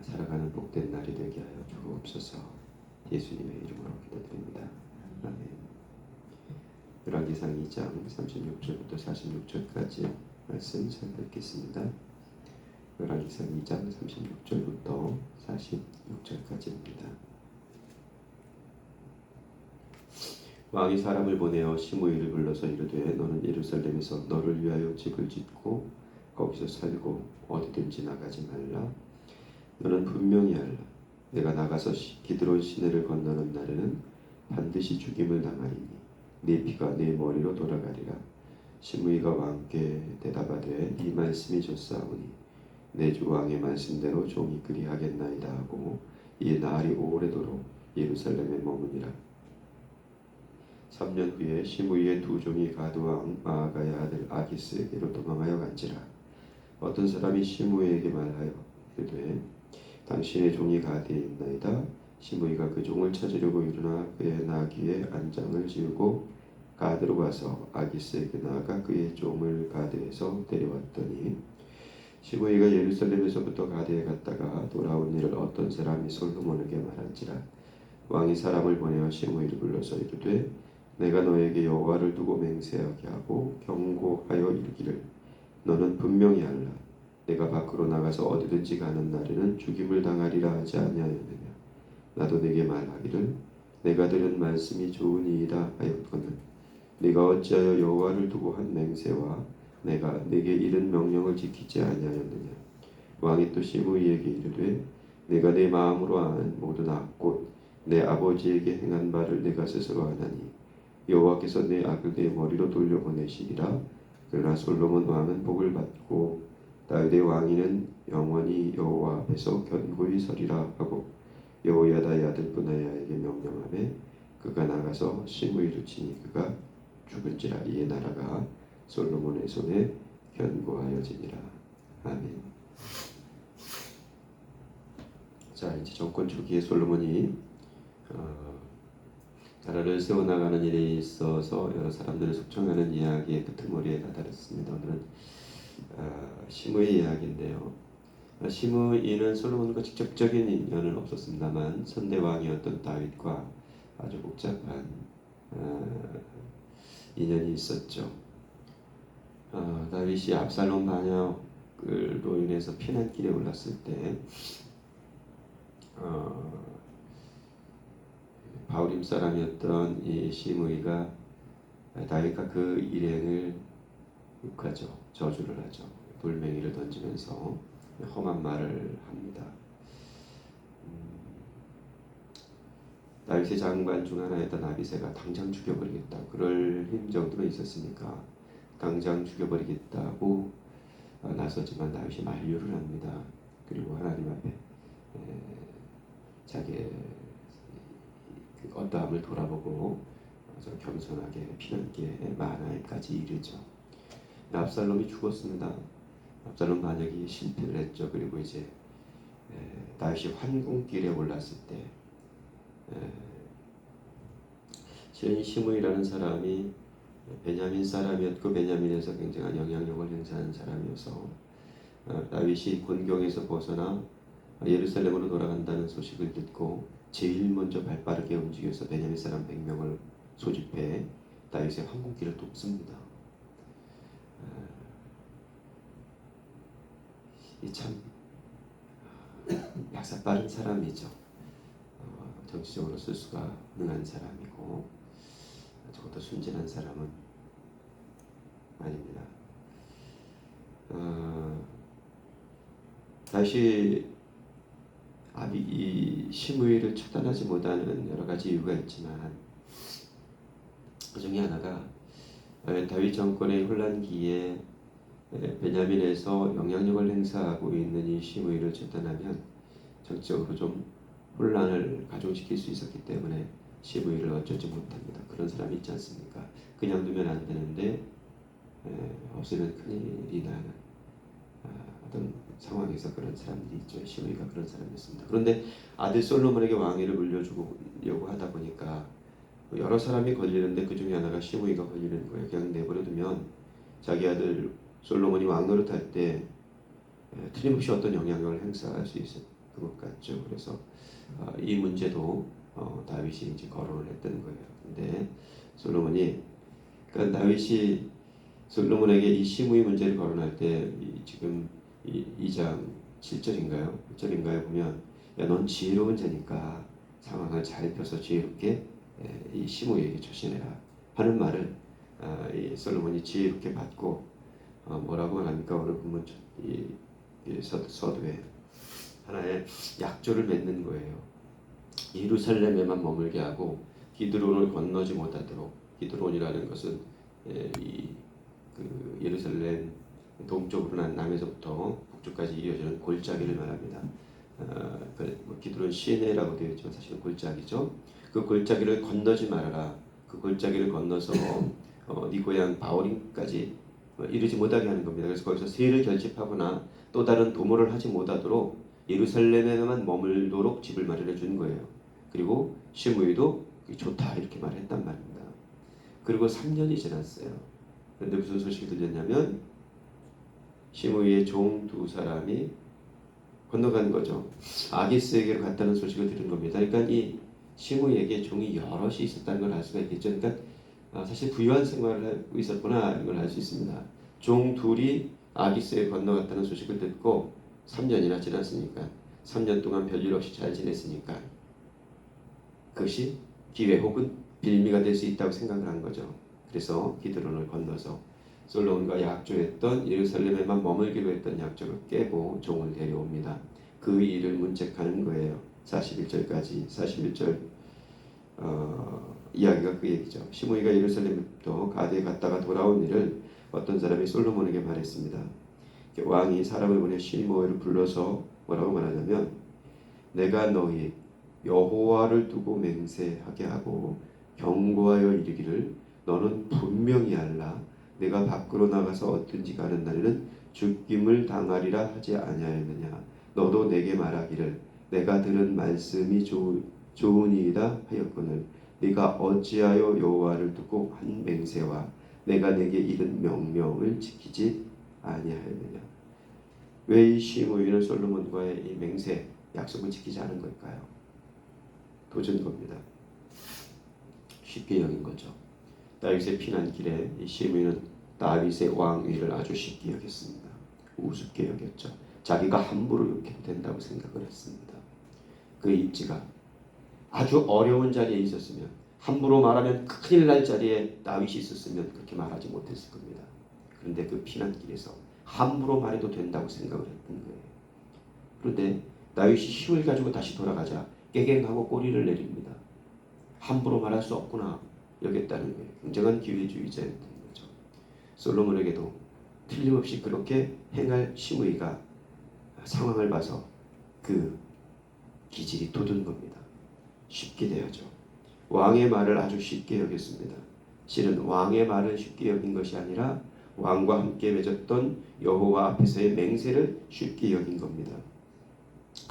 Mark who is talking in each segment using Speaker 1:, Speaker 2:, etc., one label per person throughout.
Speaker 1: 살아가는 복된 날이 되게 하여 주옵소서. 예수님의 이름으로 기도드립니다. 아멘. 열왕기상 2장 36절부터 46절까지 말씀 살펴보겠습니다. 열왕기상 2장 36절부터 46절까지입니다. 왕이 사람을 보내어 시므이를 불러서 이르되 너는 예루살렘에서 너를 위하여 집을 짓고 거기서 살고 어디든지 나가지 말라. 너는 분명히 알라. 내가 나가서 기드론 시내를 건너는 날에는 반드시 죽임을 당하리니 네 피가 네 머리로 돌아가리라. 시므이가 왕께 대답하되 이 말씀이 좋사오니 내 주 왕의 말씀대로 종이 그리하겠나이다 하고 이 날이 오래도록 예루살렘에 머무니라. 3년 후에 시므이의 두 종이 가드왕 마아가의 아들 아기스에게로 도망하여 간지라. 어떤 사람이 시므이에게 말하여 이르되 당신의 종이 가드에 있나이다. 시므이가 그 종을 찾으려고 일어나 그의 나귀에 안장을 지우고 가드로 가서 아기스에게 나아가 그의 종을 가드에서 데려왔더니 시므이가 예루살렘에서부터 가드에 갔다가 돌아온 일을 어떤 사람이 솔로몬에게 말한지라. 왕이 사람을 보내어 시므이를 불러서 이르되 내가 너에게 여호와를 두고 맹세하게 하고 경고하여 이르기를 너는 분명히 알라. 내가 밖으로 나가서 어디든지 가는 날에는 죽임을 당하리라 하지 아니하였느냐. 나도 내게 말하기를 내가 들은 말씀이 좋으니이다 하였거늘 네가 어찌하여 여호와를 두고 한 맹세와 내가 내게 이른 명령을 지키지 아니하였느냐. 왕이 또 시므이에게 이르되 내가 내 마음으로 아는 모든 악 곧 내 아버지에게 행한 바를 내가 스스로 아나니 여호와께서 내 악을 내 머리로 돌려보내시리라. 그러나 솔로몬 왕은 복을 받고 다윗의 왕위는 영원히 여호와 앞에서 견고히 서리라 하고 여호야다의 아들 브나야에게 명령하매 그가 나가서 시므이를 치니 그가 죽은지라. 이에 나라가 솔로몬의 손에 견고하여지니라. 아멘. 자, 이제 정권 초기에 솔로몬이 나라를 세워나가는 일에 있어서 여러 사람들을 숙청하는 이야기의 끄트머리에 다다랐습니다. 오늘은 시므이 이야기인데요. 시므이는 솔로몬과 직접적인 인연은 없었습니다만 선대왕이었던 다윗과 아주 복잡한 인연이 있었죠. 다윗이 압살롬 반역으로 인해서 피난길에 올랐을 때 바울임 사람이었던 이 시므이가 다윗과 그 일행을 욕하죠. 저주를 하죠. 돌멩이를 던지면서 험한 말을 합니다. 다윗의 장관 중 하나였던 아비새가 당장 죽여버리겠다. 그럴 힘 정도로 있었으니까 당장 죽여버리겠다고 나서지만 다윗이 만류를 합니다. 그리고 하나님 앞에 자기의 어떠함을 돌아보고 아주 겸손하게 피난길에 마나에까지 이르죠. 압살롬이 죽었습니다. 압살롬 반역이 실패를 했죠. 그리고 이제 다윗이 환궁길에 올랐을 때 실은 시므이라는 사람이 베냐민 사람이었고 베냐민에서 굉장한 영향력을 행사하는 사람이어서 다윗이 곤경에서 벗어나 예루살렘으로 돌아간다는 소식을 듣고 제일 먼저 발빠르게 움직여서 베냐민 사람 100명을 소집해 다윗의 황궁길을 돕습니다. 참 약사 빠른 사람이죠. 정치적으로 쓸 수가 능한 사람이고 저것도 순진한 사람은 아닙니다. 다시 이 시므이를 처단하지 못하는 여러 가지 이유가 있지만 그 중에 하나가 다윗 정권의 혼란기에 베냐민에서 영향력을 행사하고 있는 이 시므이를 처단하면 정치적으로 좀 혼란을 가중시킬 수 있었기 때문에 시므이를 어쩌지 못합니다. 그런 사람이 있지 않습니까? 그냥 두면 안 되는데 없으면 큰일이 나는 어떤 상황에서 그런 사람들이 있죠. 시므이가 그런 사람이었습니다. 그런데 아들 솔로몬에게 왕위를 물려주려고 하다 보니까 여러 사람이 걸리는데 그 중에 하나가 시므이가 걸리는 거예요. 그냥 내버려두면 자기 아들 솔로몬이 왕 노릇할 때 틀림없이 어떤 영향력을 행사할 수 그것 같죠. 그래서 이 문제도 다윗이 이제 거론을 했던 거예요. 근데 솔로몬이 그러니까 다윗이 솔로몬에게 이 시므이 문제를 거론할 때 지금 2장 7절인가요? 6절인가요? 보면 야, 넌 지혜로운 자니까 상황을 잘 펴서 지혜롭게 이 시므이에게 조신해라 하는 말을 이 솔로몬이 지혜롭게 받고 뭐라고 말합니까? 오늘 보면 이 서두에 하나의 약조를 맺는 거예요. 예루살렘에만 머물게 하고 기드론을 건너지 못하도록. 기드론이라는 것은 그 예루살렘 동쪽으로 난 남에서부터 북쪽까지 이어지는 골짜기를 말합니다. 기드론 시내라고 되어 있지만 사실은 골짜기죠. 그 골짜기를 건너지 말아라. 그 골짜기를 건너서 네 고향 바오림까지 이르지 못하게 하는 겁니다. 그래서 거기서 세를 결집하거나 또 다른 도모를 하지 못하도록 예루살렘에만 머물도록 집을 마련해 준 거예요. 그리고 시므이도 좋다 이렇게 말했단 말입니다. 그리고 3년이 지났어요. 그런데 무슨 소식이 들렸냐면 시므이의 종 두 사람이 건너간 거죠. 아기스에게로 갔다는 소식을 들은 겁니다. 그러니까 이 시므이에게 종이 여럿이 있었다는 걸 알 수가 있겠죠. 그러니까 사실 부유한 생활을 하고 있었구나 이걸 알 수 있습니다. 종 둘이 아기스에 건너갔다는 소식을 듣고 3년이나 지났으니까 3년 동안 별일 없이 잘 지냈으니까 그것이 기회 혹은 빌미가 될 수 있다고 생각을 한 거죠. 그래서 기드론을 건너서 솔로몬과 약조했던 예루살렘에만 머물기로 했던 약조를 깨고 종을 데려옵니다. 그 일을 문책하는 거예요. 41절까지 41절 이야기가 그 얘기죠. 시므이가 예루살렘부터 가드에 갔다가 돌아온 일을 어떤 사람이 솔로몬에게 말했습니다. 왕이 사람을 보내 시므이를 불러서 뭐라고 말하냐면 내가 너희 여호와를 두고 맹세하게 하고 경고하여 이르기를 너는 분명히 알라 내가 밖으로 나가서 어떤지 가는 날에는 죽임을 당하리라 하지 아니하였느냐 너도 내게 말하기를 내가 들은 말씀이 좋으니이다 하였거늘 네가 어찌하여 여호와를 두고 한 맹세와 내가 내게 이른 명령을 지키지 아니하였느냐. 왜 이 시므이는 솔로몬과의 이 맹세 약속을 지키지 않은 걸까요? 도전 겁니다. 쉽게 여긴 거죠. 다윗의 피난길에 이 시므이는 다윗의 왕위를 아주 쉽게 여겼습니다. 우습게 여겼죠. 자기가 함부로 욕해도 된다고 생각을 했습니다. 그 입지가 아주 어려운 자리에 있었으면 함부로 말하면 큰일 날 자리에 다윗이 있었으면 그렇게 말하지 못했을 겁니다. 그런데 그 피난길에서 함부로 말해도 된다고 생각을 했던 거예요. 그런데 다윗이 힘을 가지고 다시 돌아가자 깨갱하고 꼬리를 내립니다. 함부로 말할 수 없구나 여겼다는 거예요. 굉장한 기회주의자였던 거죠. 솔로몬에게도 틀림없이 그렇게 행할 시므이가 상황을 봐서 그 기질이 돋은 겁니다. 쉽게 대하죠. 왕의 말을 아주 쉽게 여겼습니다. 실은 왕의 말을 쉽게 여긴 것이 아니라 왕과 함께 맺었던 여호와 앞에서의 맹세를 쉽게 여긴 겁니다.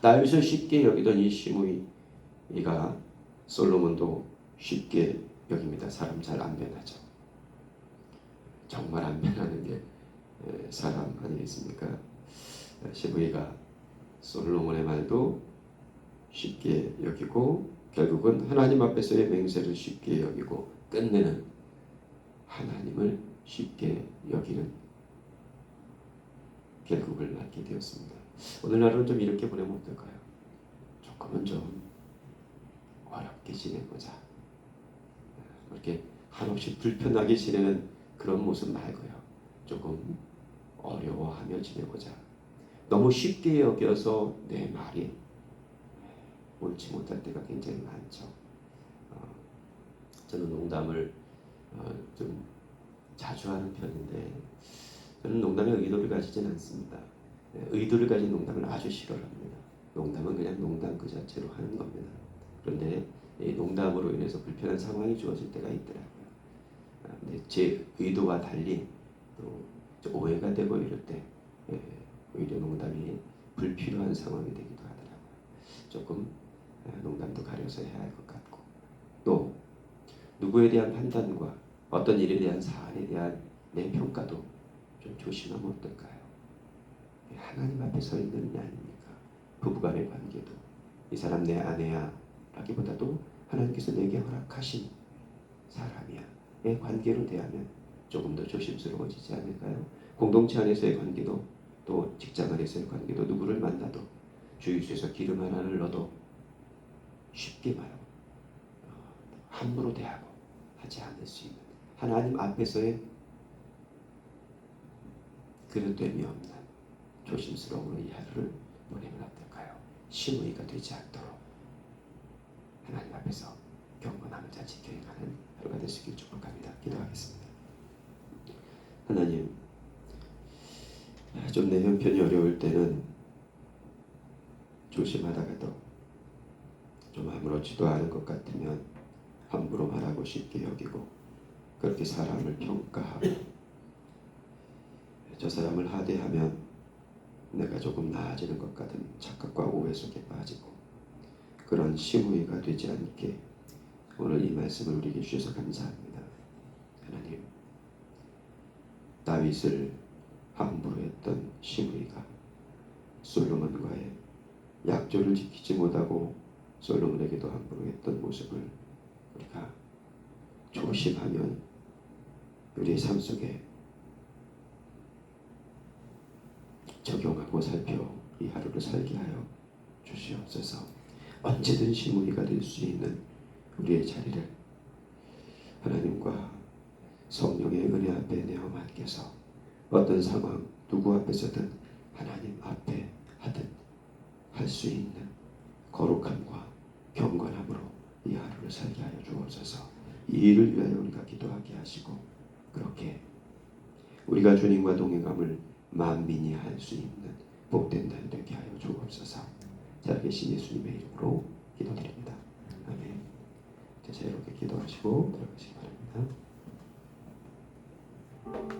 Speaker 1: 다윗을 쉽게 여기던 이 시므이가 솔로몬도 쉽게 여깁니다. 사람 잘 안 변하죠. 정말 안 변하는 게 사람 아니겠습니까? 시므이가 솔로몬의 말도 쉽게 여기고 결국은 하나님 앞에서의 맹세를 쉽게 여기고 끝내는 하나님을 쉽게 여기는 결국을 맞게 되었습니다. 오늘날은 좀 이렇게 보내면 어떨까요? 조금은 좀 어렵게 지내보자. 그렇게 한없이 불편하게 지내는 그런 모습 말고요. 조금 어려워하며 지내보자. 너무 쉽게 여겨서 내 말이 옳지 못할 때가 굉장히 많죠. 저는 농담을 좀 자주 하는 편인데 저는 농담에 의도를 가지진 않습니다. 의도를 가진 농담을 아주 싫어합니다. 농담은 그냥 농담 그 자체로 하는 겁니다. 그런데 이 농담으로 인해서 불편한 상황이 주어질 때가 있더라고요. 근데 제 의도와 달리 또 오해가 되고 이럴 때 오히려 농담이 불필요한 상황이 되기도 하더라고요. 조금 농담도 가려서 해야 할 것 같고 또 누구에 대한 판단과 어떤 일에 대한 사안에 대한 내 평가도 좀 조심하면 어떨까요? 하나님 앞에 서 있는 일 아닙니까? 부부간의 관계도 이 사람 내 아내야 라기보다도 하나님께서 내게 허락하신 사람이야의 관계로 대하면 조금 더 조심스러워지지 않을까요? 공동체 안에서의 관계도 또 직장 안에서의 관계도 누구를 만나도 주유소에서 기름 하나를 넣어도 쉽게 말하고 함부로 대하고 하지 않을 수 있는 하나님 앞에서의 그릇됨이 없는 조심스러움으로 이 하루를 보내면 어떨까요? 심의가 되지 않도록 하나님 앞에서 경건함을 잘 지켜가는 하루가 될 수 있기를 축복합니다. 기도하겠습니다. 하나님, 좀 내 형편이 어려울 때는 조심하다가도 좀 아무렇지도 않은 것 같으면 함부로 말하고 쉽게 여기고 그렇게 사람을 평가하고 저 사람을 하대하면 내가 조금 나아지는 것 같은 착각과 오해 속에 빠지고 그런 심의가 되지 않게 오늘 이 말씀을 우리에게 주셔서 감사합니다. 하나님, 다윗을 함부로 했던 심의가 솔로몬과의 약조를 지키지 못하고 솔로몬에게도 함부로 했던 모습을 우리가 조심하면 우리의 삶 속에 적용하고 살펴 이 하루를 살게 하여 주시옵소서. 언제든 심의가 될 수 있는 우리의 자리를 하나님과 성령의 은혜 앞에 내어 맡겨서 어떤 상황 누구 앞에서든 하나님 앞에 하듯 할 수 있는 거룩함과 경건함으로 이 하루를 살게 하여 주옵소서. 이 일을 위하여 우리가 기도하게 하시고 그렇게 우리가 주님과 동행함을 만민이 할 수 있는 복된 날 되게 하여 주옵소서. 살아계신 예수님의 이름으로 기도드립니다. 아멘. 자유롭게 기도하시고 들어가시기 바랍니다.